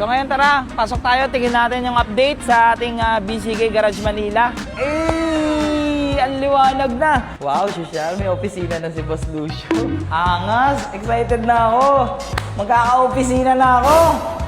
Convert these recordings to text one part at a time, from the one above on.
So ngayon tara, pasok tayo, tingin natin yung update sa ating BCK Garage Manila. Ang liwanag na. Wow, social, may opisina na si Boss Lucio. Angas, excited na ako. Magkaka-opisina na ako.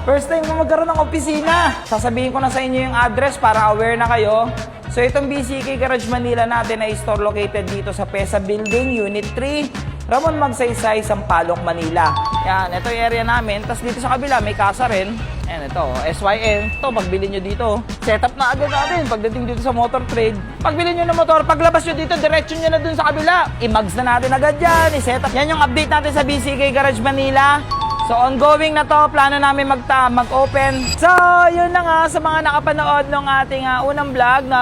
First time ko magkaroon ng opisina. Sasabihin ko na sa inyo yung address para aware na kayo. So itong BCK Garage Manila natin ay store located dito sa PESA Building, Unit 3, Ramon Magsaysay, Sampaloc, Manila. Yan, ito yung area namin. Tapos dito sa kabila may casa rin. Ayan, ito, SYN. Ito, pagbili nyo dito. Setup na agad natin pagdating dito sa motor trade. Pagbili nyo ng motor, paglabas nyo dito, diretso nyo na dun sa kabila. I-mags na natin agad yan. I-setup. Yan yung update natin sa BCK Garage Manila. So, ongoing na to. Plano namin mag-open. So, yun na nga sa mga nakapanood ng ating unang vlog na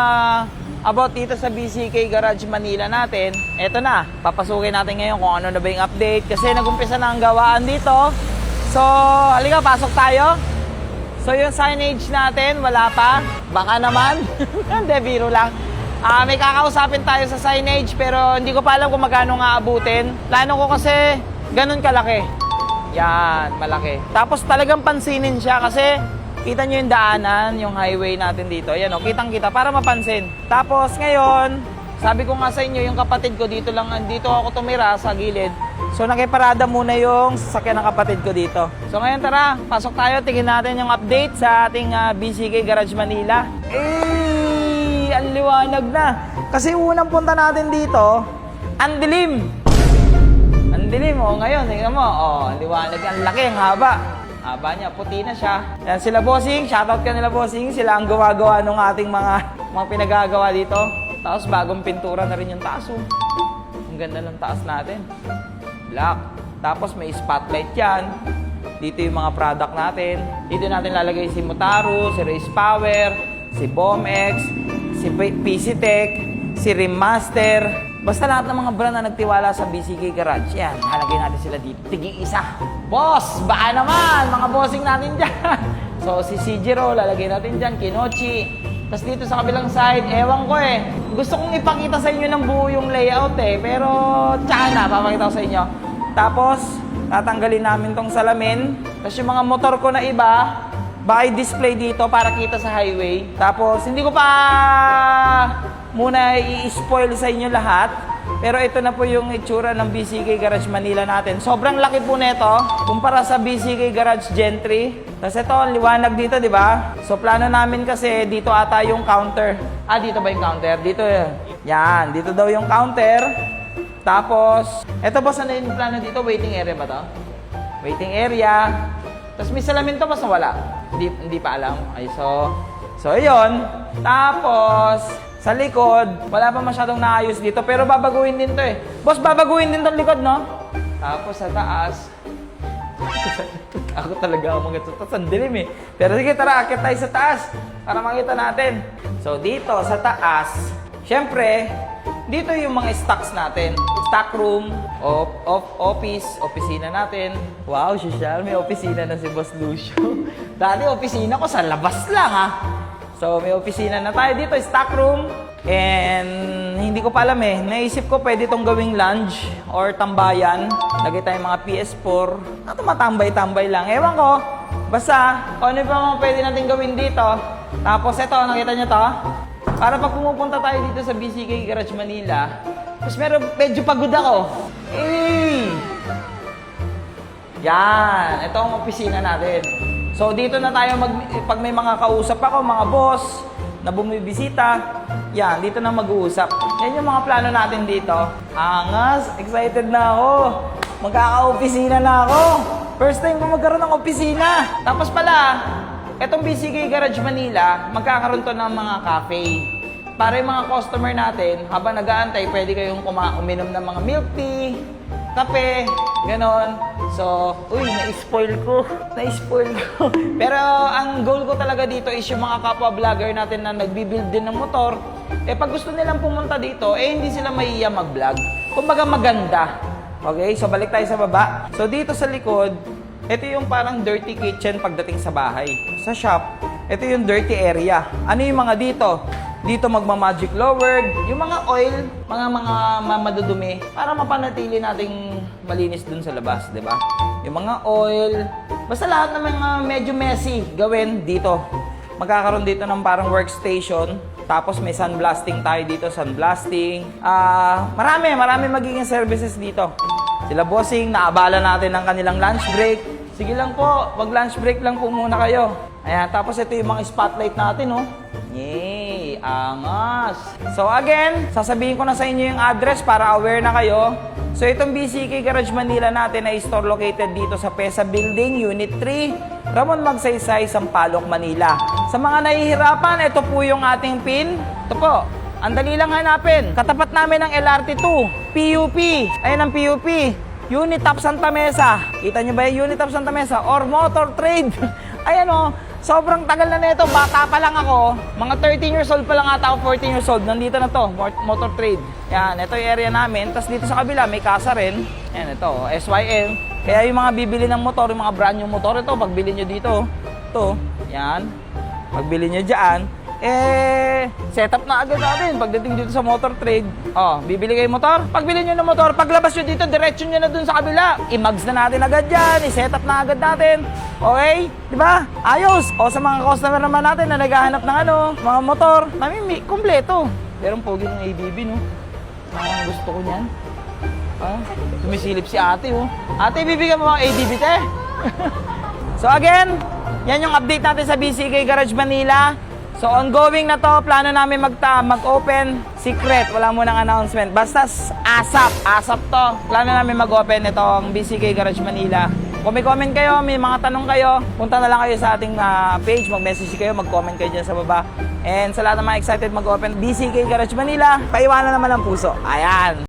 about dito sa BCK Garage Manila natin. Eto na. Papasukin natin ngayon kung ano na ba yung update. Kasi nag-umpisa na ang gawaan dito. So, halika, pasok tayo. So, yung signage natin, wala pa. Baka naman. Hindi, biro lang. May kakausapin tayo sa signage pero hindi ko pa alam kung magkano nga abutin. Plano ko kasi ganun kalaki. Yan, malaki. Tapos talagang pansinin siya kasi kita nyo yung daanan, yung highway natin dito. Yan o, kitang-kita para mapansin. Tapos ngayon, sabi ko nga sa inyo, yung kapatid ko dito ako tumira sa gilid. So nakiparada muna yung sasakyan ng kapatid ko dito. So ngayon tara, pasok tayo, tingin natin yung update sa ating BCK Garage Manila. Ang liwanag na. Kasi unang punta natin dito, ang dilim. Ang dilim, ngayon, tingnan mo, ang liwanag, ang laki, ang haba. Haba niya, puti na siya. Yan sila bossing, shoutout ka nila bossing. Sila ang gawa-gawa ng ating mga pinagagawa dito. Tapos bagong pintura na rin yung taas. Ang ganda ng taas natin. Black. Tapos may spotlight yan. Dito yung mga product natin. Dito natin lalagay si Motaro, si Race Power, si Bomex, si PC Tech, si Remaster. Basta lahat ng mga brand na nagtiwala sa BCK Garage. Yan, halagay natin sila dito. Tigi-isa. Boss, baka naman, mga bossing natin dyan. So, si Sijiro, lalagay natin dyan. Kinochi. Tapos dito sa kabilang side, ewan ko eh. Gusto kong ipakita sa inyo ng buo yung layout eh. Pero, tsaka na, papakita ko sa inyo. Tapos, tatanggalin namin tong salamin. Tapos yung mga motor ko na iba, baka display dito para kita sa highway. Tapos, hindi ko pa muna i-spoil sa inyo lahat. Pero ito na po yung itsura ng BCK Garage Manila natin. Sobrang laki po nito kumpara sa BCK Garage Gen 3. Tapos ito, ang liwanag dito, di ba? So, plano namin kasi dito ata yung counter. Dito ba yung counter? Dito yan. Dito daw yung counter. Tapos, ito ba saan yung plano dito? Waiting area ba to? Waiting area. Tapos may salamin to, basta wala. Hindi pa alam. Ay, so, yun. Tapos, sa likod, wala pa masyadong naayos dito. Pero babaguhin din to eh. Boss, babaguhin din tong likod, no? Tapos sa taas. Ako talaga ako mga tutas. Ang dilim eh. Pero sige, tara, akit tayo sa taas. Para makita natin. So, dito sa taas, syempre, dito yung mga stocks natin. Stock room, office, opisina natin. Wow, social, may opisina na si Boss Lucio. Dati opisina ko sa labas lang ha. So, may opisina na tayo dito, stock room. And hindi ko pa alam eh. Naisip ko pwede itong gawing lounge or tambayan. Lagay tayong mga PS4. Tumatambay-tambay lang. Ewan ko. Basta, kung ano pa mga pwede natin gawin dito. Tapos ito, nakita nyo to? Para pag pumupunta tayo dito sa BCK Garage Manila, tapos medyo pagod ako. Yan. Ito ang opisina natin. So, dito na tayo, pag may mga kausap ako, mga boss, na bumibisita, yan, dito na mag-uusap. Yan yung mga plano natin dito. Angas, excited na ako. Magkaka-opisina na ako. First time ko magkaroon ng opisina. Tapos pala, etong BCK Garage Manila, magkakaroon to ng mga cafe. Para yung mga customer natin, habang nag-aantay, pwede kayong uminom ng mga milk tea, kape, ganon. So, na-spoil ko. Pero ang goal ko talaga dito is yung mga kapwa vlogger natin na nagbibuild din ng motor. Pag gusto nilang pumunta dito, hindi sila mahiya mag-vlog. Kumbaga maganda. Okay, so balik tayo sa baba. So, dito sa likod, ito yung parang dirty kitchen pagdating sa bahay. Sa shop, ito yung dirty area. Ano yung mga dito? Dito magma-magic lowered, yung mga oil, mga madudumi para mapanatili nating malinis dun sa labas, 'di ba? Yung mga oil, Basta lahat ng mga medyo messy gawin dito. Magkakaroon dito ng parang workstation. Tapos may sunblasting tayo dito, sunblasting. Marami magiging services dito. Sila bossing, naabala natin ang kanilang lunch break. Sige lang po, mag-lunch break lang po muna kayo. Ayan, tapos ito yung mga spotlight natin, oh. Yay! Angas! So again, sasabihin ko na sa inyo yung address para aware na kayo. So itong BCK Garage Manila natin ay store located dito sa PESA Building, Unit 3, Ramon Magsaysay, Sampaloc, Manila. Sa mga nahihirapan, ito po yung ating pin. Ito po, ang dali lang hanapin. Katapat namin ng LRT2, PUP. Ayan ang PUP. Unit of Santa Mesa. Kita nyo ba yung Unit of Santa Mesa? Or Motor Trade. Ayan o. Sobrang tagal na nito. Bata pa lang ako. Mga 13 years old pa lang ata ako, 14 years old. Nandito na to, Motor Trade. Yan, ito yung area namin. Tapos dito sa kabila, may casa rin. Yan, ito, SYM. Kaya yung mga bibili ng motor, yung mga brand new motor, ito, pagbili nyo dito. Ito, yan. Pagbili nyo dyan. Setup na agad natin pagdating dito sa Motor Trade. Bibili kayo motor. Pagbili nyo ng motor, paglabas nyo dito, diretso nyo na dun sa kabila. I-mags na natin agad yan. I-setup na agad natin. Okay? Diba? Ayos. O sa mga customer naman natin na naghahanap ng mga motor, namin kompleto. Pero ang pogi ng ADB, no? Parang gusto ko niyan. Tumisilip si ate, oh. Ate, bibigyan mo mga ADB, te. So again, yan yung update natin sa BCK Garage Manila. So ongoing na to, plano namin mag-open, secret, wala mo ng announcement. Basta ASAP to. Plano namin mag-open itong BCK Garage Manila. Kung may comment kayo, may mga tanong kayo, punta na lang kayo sa ating page, mag-message kayo, mag-comment kayo dyan sa baba. And sa lahat ng mga excited mag-open BCK Garage Manila, paiwanan naman ang puso. Ayan!